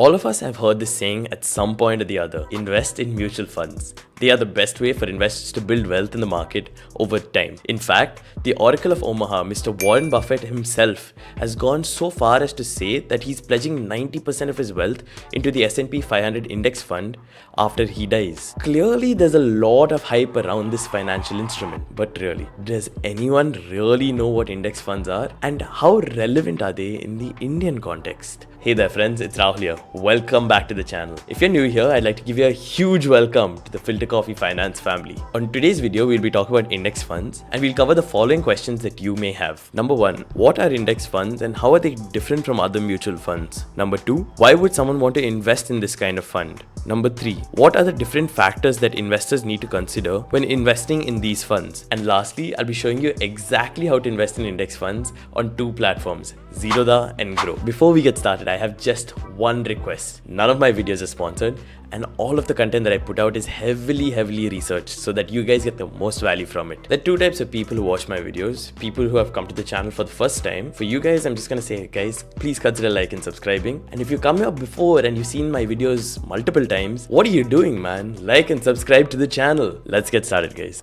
All of us have heard this saying at some point or the other: invest in mutual funds. They are the best way for investors to build wealth in the market over time. In fact, the Oracle of Omaha, Mr. Warren Buffett himself, has gone so far as to say that he's pledging 90% of his wealth into the S&P 500 index fund after he dies. Clearly, there's a lot of hype around this financial instrument, but really, does anyone really know what index funds are and how relevant are they in the Indian context? Hey there friends, it's Rahul here. Welcome back to the channel. If you're new here, I'd like to give you a huge welcome to the FilterCoffeeFinance family. On today's video, we'll be talking about index funds and we'll cover the following questions that you may have. Number 1, what are index funds and how are they different from other mutual funds? Number 2, why would someone want to invest in this kind of fund? Number 3, what are the different factors that investors need to consider when investing in these funds? And lastly, I'll be showing you exactly how to invest in index funds on 2 platforms, Zerodha and Grow. Before we get started, I have just one request. None of my videos are sponsored and all of the content that I put out is heavily researched so that you guys get the most value from it. There are 2 types of people who watch my videos. People who have come to the channel for the first time. For you guys, I'm just gonna say, guys, please consider like and subscribing. And if you come here before and you've seen my videos multiple times, what are you doing, man? Like and subscribe to the channel. Let's get started, guys.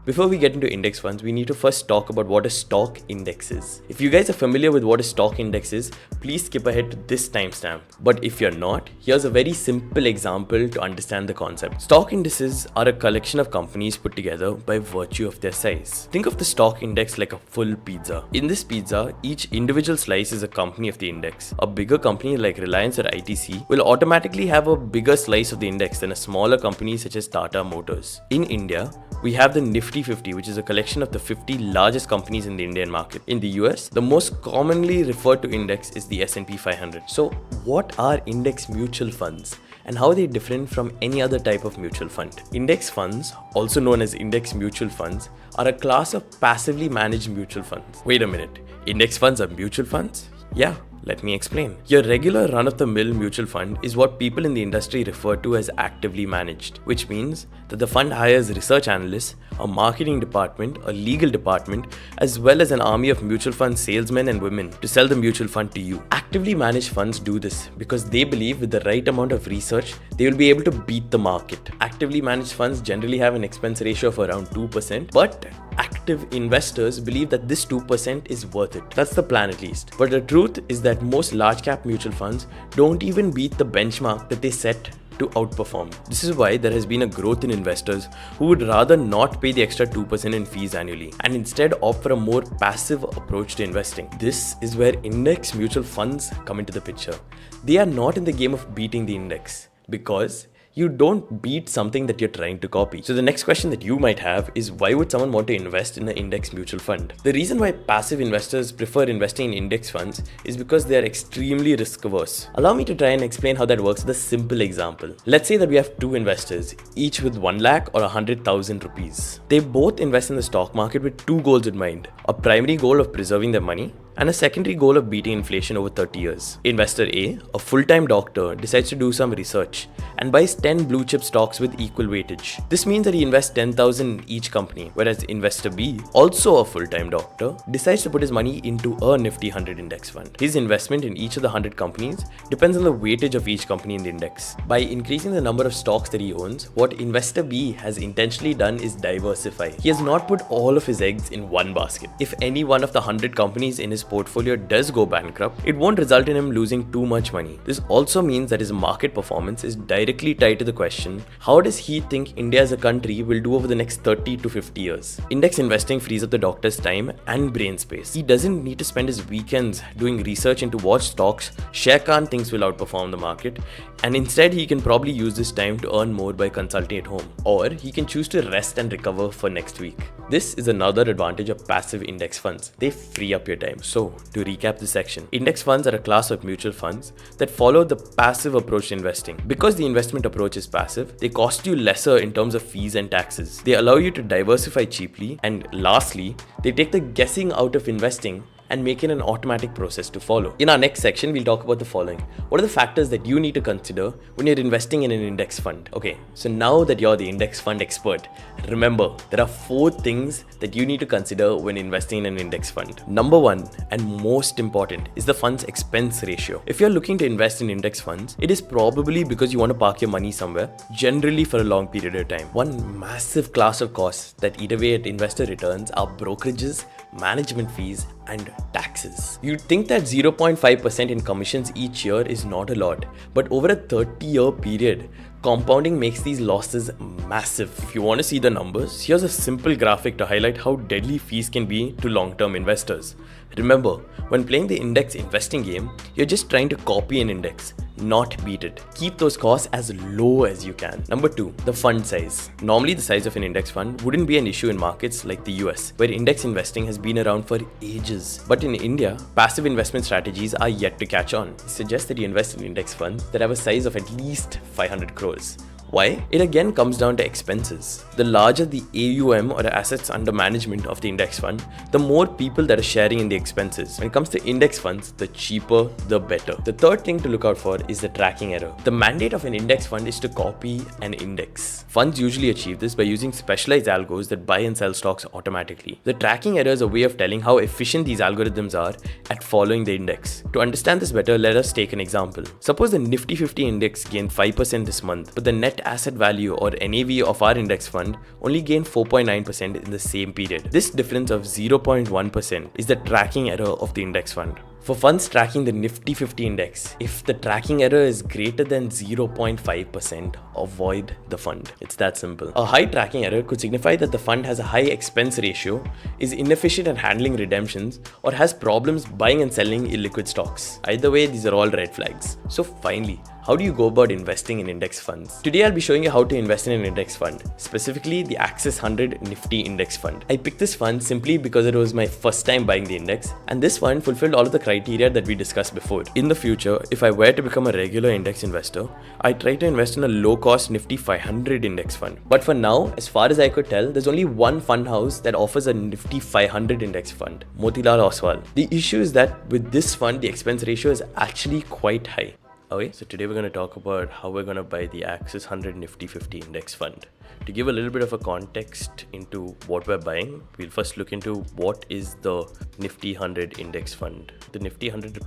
Before we get into index funds, we need to first talk about what a stock index is. If you guys are familiar with what a stock index is, please skip ahead to this timestamp. But if you're not, here's a very simple example to understand the concept. Stock indices are a collection of companies put together by virtue of their size. Think of the stock index like a full pizza. In this pizza, each individual slice is a company of the index. A bigger company like Reliance or ITC will automatically have a bigger slice of the index than a smaller company such as Tata Motors. In India, we have the Nifty 50, which is a collection of the 50 largest companies in the Indian market. In the US, the most commonly referred to index is the S&P 500. So what are index mutual funds and how are they different from any other type of mutual fund? Index funds, also known as index mutual funds, are a class of passively managed mutual funds. Wait a minute, index funds are mutual funds? Yeah. Let me explain. Your regular run-of-the-mill mutual fund is what people in the industry refer to as actively managed, which means that the fund hires research analysts, a marketing department, a legal department, as well as an army of mutual fund salesmen and women to sell the mutual fund to you. Actively managed funds do this because they believe with the right amount of research, they will be able to beat the market. Actively managed funds generally have an expense ratio of around 2%, but active investors believe that this 2% is worth it. That's the plan at least. But the truth is that most large cap mutual funds don't even beat the benchmark that they set to outperform. This is why there has been a growth in investors who would rather not pay the extra 2% in fees annually and instead opt for a more passive approach to investing. This is where index mutual funds come into the picture. They are not in the game of beating the index because you don't beat something that you're trying to copy. So the next question that you might have is, why would someone want to invest in an index mutual fund? The reason why passive investors prefer investing in index funds is because they are extremely risk averse. Allow me to try and explain how that works with a simple example. Let's say that we have 2 investors, each with 1 lakh or 100,000 rupees. They both invest in the stock market with 2 goals in mind: a primary goal of preserving their money and a secondary goal of beating inflation over 30 years. Investor A, a full-time doctor, decides to do some research and buys 10 blue chip stocks with equal weightage. This means that he invests 10,000 in each company, whereas investor B, also a full-time doctor, decides to put his money into a Nifty 100 index fund. His investment in each of the 100 companies depends on the weightage of each company in the index. By increasing the number of stocks that he owns, what investor B has intentionally done is diversify. He has not put all of his eggs in one basket. If any one of the 100 companies in his portfolio does go bankrupt, it won't result in him losing too much money. This also means that his market performance is directly tied to the question, how does he think India as a country will do over the next 30 to 50 years? Index investing frees up the doctor's time and brain space. He doesn't need to spend his weekends doing research into what stocks Share Khan thinks will outperform the market, and instead he can probably use this time to earn more by consulting at home. Or he can choose to rest and recover for next week. This is another advantage of passive index funds. They free up your time. So, to recap this section, index funds are a class of mutual funds that follow the passive approach to investing. Because the investment approach is passive, they cost you lesser in terms of fees and taxes. They allow you to diversify cheaply, and lastly, they take the guessing out of investing and make it an automatic process to follow. In our next section, we'll talk about the following. What are the factors that you need to consider when you're investing in an index fund? Okay, so now that you're the index fund expert, remember, there are 4 things that you need to consider when investing in an index fund. Number 1, and most important, is the fund's expense ratio. If you're looking to invest in index funds, it is probably because you want to park your money somewhere, generally for a long period of time. One massive class of costs that eat away at investor returns are brokerages, management fees, and taxes. You'd think that 0.5% in commissions each year is not a lot, but over a 30-year period, compounding makes these losses massive. If you want to see the numbers, here's a simple graphic to highlight how deadly fees can be to long-term investors. Remember, when playing the index investing game, you're just trying to copy an index, not beat it. Keep those costs as low as you can. Number 2, the fund size. Normally, the size of an index fund wouldn't be an issue in markets like the US, where index investing has been around for ages. But in India, passive investment strategies are yet to catch on. It suggests that you invest in index funds that have a size of at least 500 crores. Why? It again comes down to expenses. The larger the AUM or assets under management of the index fund, the more people that are sharing in the expenses. When it comes to index funds, the cheaper, the better. The third thing to look out for is the tracking error. The mandate of an index fund is to copy an index. Funds usually achieve this by using specialized algos that buy and sell stocks automatically. The tracking error is a way of telling how efficient these algorithms are at following the index. To understand this better, let us take an example. Suppose the Nifty 50 index gained 5% this month, but the net asset value or NAV of our index fund only gained 4.9% in the same period. This difference of 0.1% is the tracking error of the index fund. For funds tracking the Nifty 50 index, if the tracking error is greater than 0.5%, avoid the fund. It's that simple. A high tracking error could signify that the fund has a high expense ratio, is inefficient at handling redemptions, or has problems buying and selling illiquid stocks. Either way, these are all red flags. So finally, how do you go about investing in index funds? Today I'll be showing you how to invest in an index fund, specifically the Axis 100 Nifty Index Fund. I picked this fund simply because it was my first time buying the index, and this fund fulfilled all of the criteria that we discussed before. In the future, if I were to become a regular index investor, I'd try to invest in a low-cost Nifty 500 index fund. But for now, as far as I could tell, there's only one fund house that offers a Nifty 500 index fund, Motilal Oswal. The issue is that with this fund, the expense ratio is actually quite high. Okay, so today we're going to talk about how we're going to buy the Axis 100 Nifty 50 Index Fund. To give a little bit of a context into what we're buying, we'll first look into what is the Nifty 100 Index Fund. The Nifty 100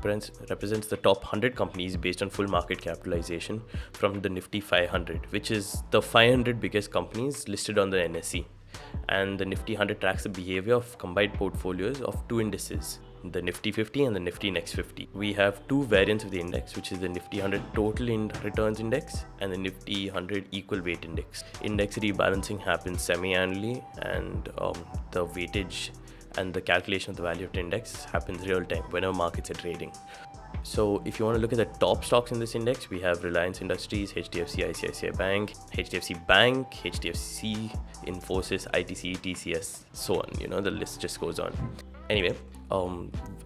represents the top 100 companies based on full market capitalization from the Nifty 500, which is the 500 biggest companies listed on the NSE. And the Nifty 100 tracks the behavior of combined portfolios of 2 indices, the Nifty 50 and the Nifty Next 50. We have 2 variants of the index, which is the Nifty 100 Total Returns Index and the Nifty 100 Equal Weight Index. Index rebalancing happens semi-annually, and the weightage and the calculation of the value of the index happens real time whenever markets are trading. So if you want to look at the top stocks in this index, we have Reliance Industries, HDFC, ICICI Bank, HDFC, Infosys, ITC, TCS, so on. You know, the list just goes on. Anyway,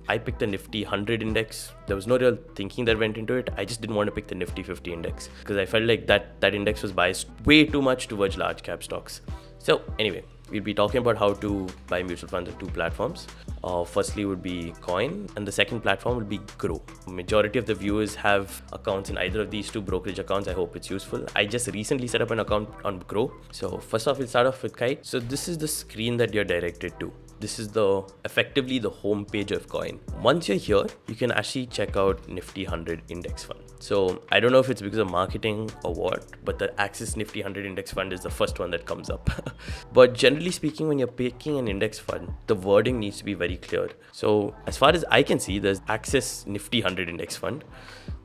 I picked the Nifty 100 index. There was no real thinking that went into it. I just didn't want to pick the Nifty 50 index because I felt like that index was biased way too much towards large cap stocks. So anyway, we'll be talking about how to buy mutual funds on 2 platforms. Firstly would be Coin, and the second platform would be Groww. Majority of the viewers have accounts in either of these 2 brokerage accounts. I hope it's useful. I just recently set up an account on Groww. So first off, we'll start off with Kite. So this is the screen that you're directed to. This is effectively the home page of Coin. Once you're here, you can actually check out Nifty 100 Index Fund. So I don't know if it's because of marketing or what, but the Axis Nifty 100 Index Fund is the first one that comes up. But generally speaking, when you're picking an index fund, the wording needs to be very clear. So as far as I can see, there's Axis Nifty 100 Index Fund.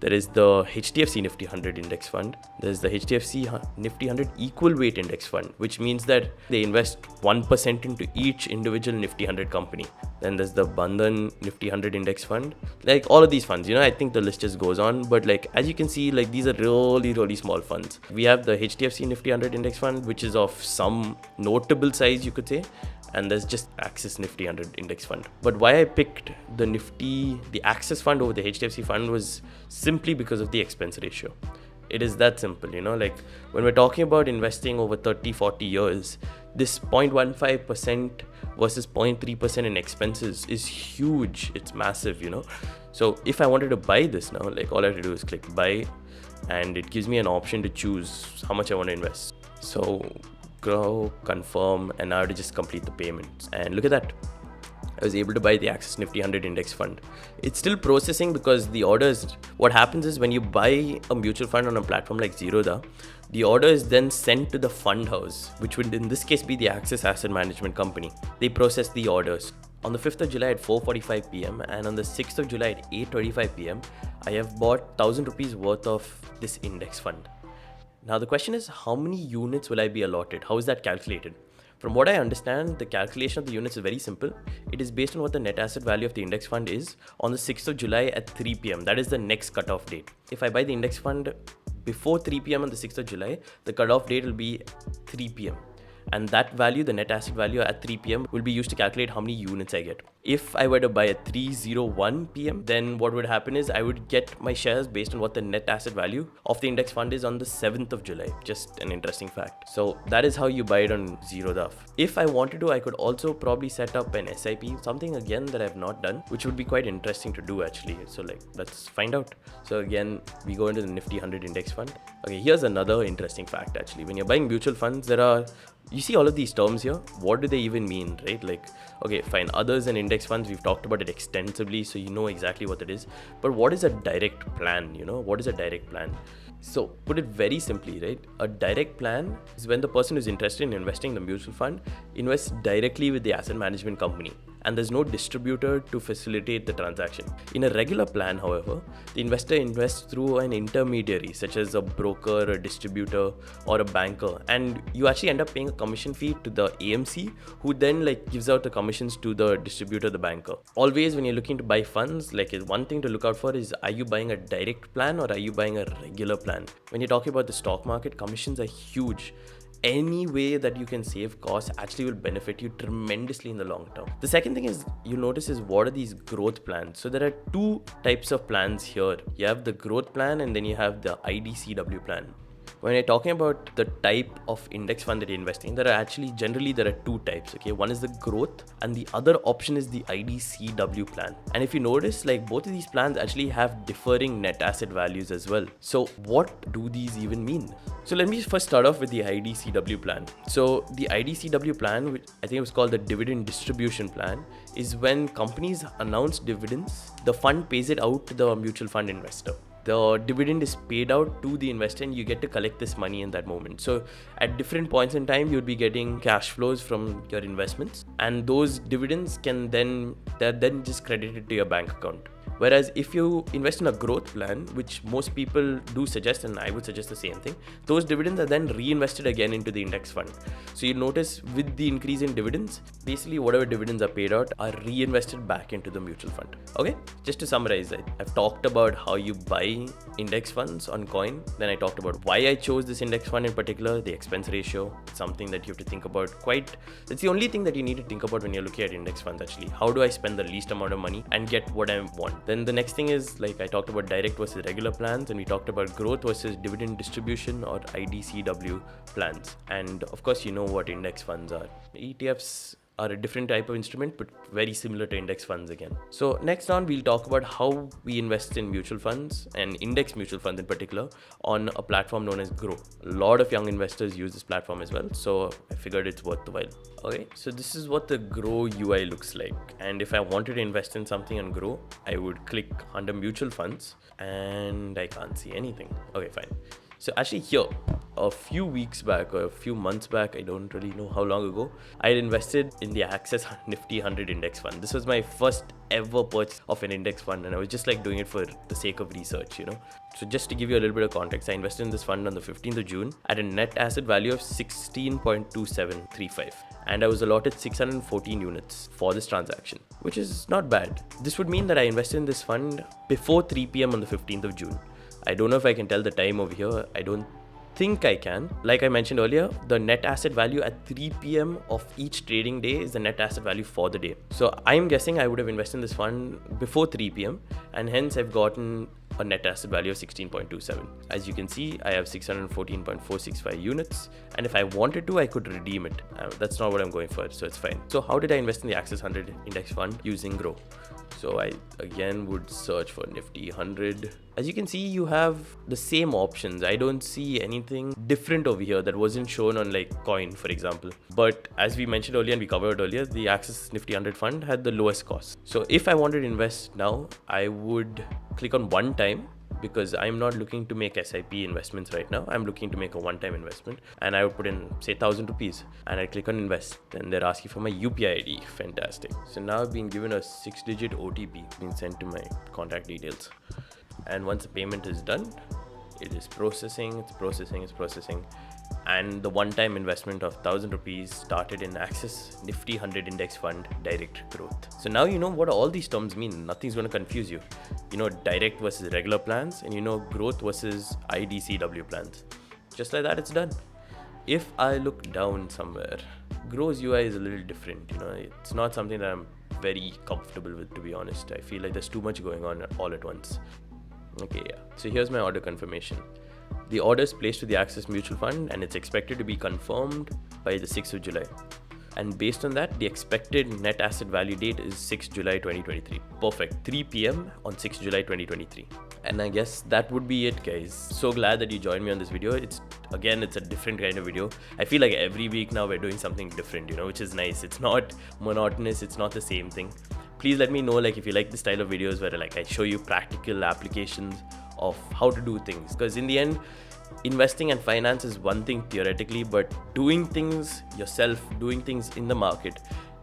There is the HDFC Nifty 100 Index Fund. There's the HDFC Nifty 100 Equal Weight Index Fund, which means that they invest 1% into each individual Nifty 100 company. Then there's the Bandhan Nifty 100 Index Fund. Like all of these funds, I think the list just goes on. But like, as you can see, like these are really, really small funds. We have the HDFC Nifty 100 Index Fund, which is of some notable size, you could say. And there's just Axis Nifty 100 Index Fund. But why I picked the Axis Fund over the HDFC Fund was simply because of the expense ratio. It is that simple, like when we're talking about investing over 30-40 years, This 0.15% versus 0.3% in expenses is huge. It's massive, you know. So if I wanted to buy this now, like all I have to do is click buy, and it gives me an option to choose how much I want to invest. So Grow, confirm, and now I have to just complete the payments. And look at that. I was able to buy the Access Nifty 100 index fund. It's still processing because the orders, what happens is when you buy a mutual fund on a platform like Zerodha, the order is then sent to the fund house, which would in this case be the Access Asset Management Company. They process the orders. On the 5th of July at 4:45 p.m. and on the 6th of July at 8:25 p.m., I have bought 1,000 rupees worth of this index fund. Now the question is, how many units will I be allotted? How is that calculated? From what I understand, the calculation of the units is very simple. It is based on what the net asset value of the index fund is on the 6th of July at 3 p.m. That is the next cutoff date. If I buy the index fund before 3 p.m. on the 6th of July, the cutoff date will be 3 p.m. And that value, the net asset value at 3 p.m. will be used to calculate how many units I get. If I were to buy at 3:01 p.m., then what would happen is I would get my shares based on what the net asset value of the index fund is on the 7th of July. Just an interesting fact. So that is how you buy it on Zerodha. If I wanted to, I could also probably set up an SIP, something again that I've not done, which would be quite interesting to do actually. So like, let's find out. So again, we go into the Nifty 100 index fund. Okay, here's another interesting fact actually. When you're buying mutual funds, you see all of these terms here. What do they even mean, right? Like, okay, fine. Others and index funds, we've talked about it extensively, so you know exactly what it is. But what is a direct plan? You know, what is a direct plan? So put it very simply, right? A direct plan is when the person who's interested in investing in the mutual fund invests directly with the asset management company, and there's no distributor to facilitate the transaction. In a regular plan, however, the investor invests through an intermediary such as a broker, a distributor, or a banker, and you actually end up paying a commission fee to the AMC, who then like gives out the commissions to the distributor, the banker. Always when you're looking to buy funds, like one thing to look out for is, are you buying a direct plan or are you buying a regular plan? When you're talking about the stock market, commissions are huge. Any way that you can save costs actually will benefit you tremendously in the long term. The second thing is you notice is, what are these growth plans? So there are two types of plans here. You have the growth plan and then you have the IDCW plan. When you're talking about the type of index fund that you're investing in, there are two types. Okay, one is the growth and the other option is the IDCW plan. And if you notice, like both of these plans actually have differing net asset values as well. So what do these even mean? So let me first start off with the IDCW plan. So the IDCW plan, which I think it was called the dividend distribution plan, is when companies announce dividends, the fund pays it out to the mutual fund investor. The dividend is paid out to the investor and you get to collect this money in that moment. So at different points in time, you'd be getting cash flows from your investments, and those dividends they're then just credited to your bank account. Whereas if you invest in a growth plan, which most people do suggest, and I would suggest the same thing, those dividends are then reinvested again into the index fund. So you notice with the increase in dividends, basically whatever dividends are paid out are reinvested back into the mutual fund. Okay, just to summarize, I've talked about how you buy index funds on Coin. Then I talked about why I chose this index fund in particular, the expense ratio, something that you have to think about it's the only thing that you need to think about when you're looking at index funds actually. How do I spend the least amount of money and get what I want? Then the next thing is, like I talked about direct versus regular plans, and we talked about growth versus dividend distribution or IDCW plans. And of course, you know what index funds are. ETFs are a different type of instrument, but very similar to index funds again. So next on, we'll talk about how we invest in mutual funds and index mutual funds in particular on a platform known as Groww. A lot of young investors use this platform as well, so I figured it's worth the while. Okay, so this is what the Groww UI looks like. And if I wanted to invest in something on Groww, I would click under mutual funds and I can't see anything. Okay, fine. So actually here, a few weeks back or a few months back, I don't really know how long ago, I had invested in the Access Nifty 100 index fund. This was my first ever purchase of an index fund, and I was just like doing it for the sake of research, you know. So just to give you a little bit of context, I invested in this fund on the 15th of June at a net asset value of 16.2735. And I was allotted 614 units for this transaction, which is not bad. This would mean that I invested in this fund before 3 p.m. on the 15th of June. I don't know if I can tell the time over here. I don't think I can. Like I mentioned earlier, the net asset value at 3 p.m. of each trading day is the net asset value for the day. So I'm guessing I would have invested in this fund before 3 p.m. and hence I've gotten a net asset value of 16.27. As you can see, I have 614.465 units, and if I wanted to, I could redeem it. That's not what I'm going for, so it's fine. So how did I invest in the Access 100 index fund? Using Groww. So I again would search for Nifty 100. As you can see, you have the same options. I don't see anything different over here that wasn't shown on like Coin, for example. But as we mentioned earlier and we covered earlier, the Access Nifty 100 fund had the lowest cost. So if I wanted to invest now, I would click on one time, because I'm not looking to make SIP investments right now. I'm looking to make a one-time investment, and I would put in say 1,000 rupees and I click on invest. Then they're asking for my UPI ID. Fantastic. So now I've been given a 6-digit OTP being sent to my contact details. And once the payment is done, it is processing, it's processing. And the one-time investment of 1,000 rupees started in Access Nifty 100 Index Fund Direct Growth. So now you know what all these terms mean. Nothing's going to confuse you. You know direct versus regular plans, and you know growth versus IDCW plans. Just like that, it's done. If I look down somewhere, Grow's UI is a little different. You know, it's not something that I'm very comfortable with, to be honest. I feel like there's too much going on all at once. Okay, yeah. So here's my order confirmation. The order is placed to the Access Mutual Fund and it's expected to be confirmed by the 6th of July. And based on that, the expected net asset value date is 6th July 2023. Perfect. 3 p.m. on 6th July 2023. And I guess that would be it, guys. So glad that you joined me on this video. It's a different kind of video. I feel like every week now we're doing something different, you know, which is nice. It's not monotonous. It's not the same thing. Please let me know like if you like this style of videos where like I show you practical applications of how to do things, because in the end, investing and finance is one thing theoretically, but doing things yourself, doing things in the market,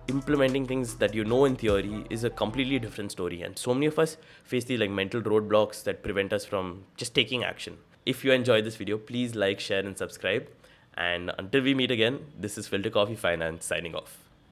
implementing things that you know in theory is a completely different story. And so many of us face these like mental roadblocks that prevent us from just taking action. If you enjoyed this video, please like, share and subscribe. And until we meet again, this is FilterCoffeeFinance signing off.